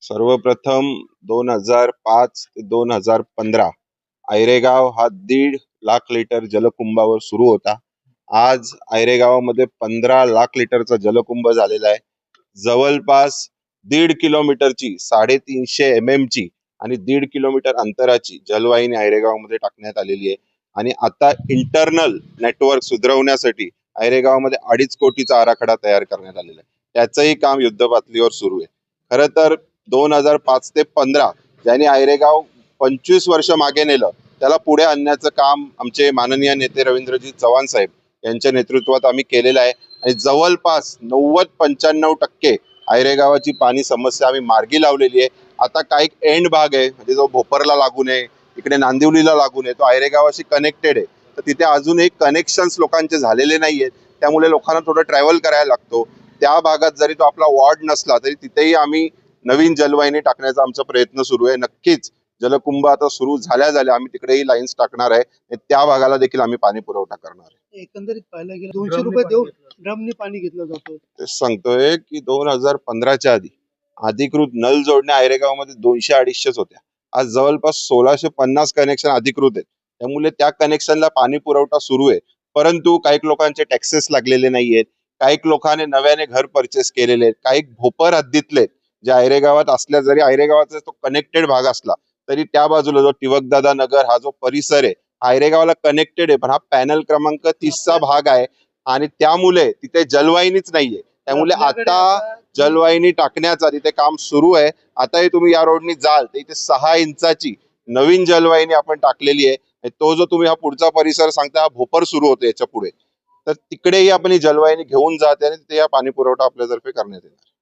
सर्वप्रथम 2005 ते 2015 आयरेगाव हा 1.5 लाख लिटर जलकुंभावर सुरू होता। आज आयरेगावामध्ये 15 लाख लिटरचा जलकुंभ झालेला आहे। जवळपास 1.5 किलोमीटरची 350 mm ची आणि 1.5 किलोमीटर अंतराची जलवाहिनी आयरेगावमध्ये टाकण्यात आलेली आहे। आणि आता इंटरनल नेटवर्क सुधारवण्यासाठी आयरेगावमध्ये 2.5 कोटीचा आराखडा तयार करण्यात आलेला आहे। त्याचंही काम युद्धपातळीवर सुरू आहे। खरं तर 2005 ते 15 ज्यांनी आयरेगाव 25 वर्ष मागे नेलं त्याला पुढे आणण्याचं काम आमचे माननीय नेते रवींद्रजी चव्हाण साहेब यांच्या नेतृत्वात आम्ही केलेलं आहे। आणि जवळपास 90-95% आयरेगावाची पाणी समस्या आम्ही मार्गी लावलेली आहे। आता काही एंड भाग आहे, म्हणजे जो भोपरला लागून आहे, इकडे नांदिवलीला लागून आहे, तो आयरेगावाशी कनेक्टेड आहे। तर तिथे अजूनही कनेक्शन्स लोकांचे झालेले नाहीयेत, त्यामुळे लोकांना थोडं ट्रॅव्हल करायला लागतो। त्या भागात जरी तो आपला वॉर्ड नसला तरी तिथेही आम्ही नवीन जलवाहिनी टाकण्याचा आमचा प्रयत्न सुरू आहे। नक्कीच जलकुंभ आता सुरू झाल्या आम्ही तिकडेही लाईन्स टाकणार आहे, त्या भागाला देखील आम्ही पाणी पुरवठा करणार आहे। एकंदरीत पाहायला गेलं 200 रुपये देऊन ड्रमने पाणी घेतलं जातं। ते सांगतोय की 2015च्या आधी अधिकृत नल जोडण्या आयरेगावमध्ये 200-250 होत्या। आज जवळपास 1650 कनेक्शन अधिकृत आहेत, त्यामुळे त्या कनेक्शनला पाणी पुरवठा सुरू आहे। परंतु काही लोकांचे टॅक्सेस लागलेले नाहीयेत, काही लोकांनी नव्याने घर परचेस केलेले आहेत, काही भोपर हद्दीतले जे आयरेगावात असल्या, जरी आयरेगावाचा तो कनेक्टेड भाग असला तरी त्या बाजूला जो टिवकदादा नगर हा जो परिसर आहे आयरेगावला कनेक्टेड आहे, पण हा पॅनल क्रमांक 30चा भाग आहे आणि त्यामुळे तिथे जलवाहिनीच नाहीये। त्यामुळे आता जलवाहिनी टाकण्याचा तिथे काम सुरू आहे। आताही तुम्ही या रोडनी जाल तर इथे 6 इंचाची नवीन जलवाहिनी आपण टाकलेली आहे। तो जो तुम्ही हा पुढचा परिसर सांगता हा भोपर सुरू होतो याच्या पुढे, तर तिकडेही आपण ही जलवाहिनी घेऊन जाते आणि तिथे या पाणी पुरवठा आपल्यातर्फे करण्यात येणार।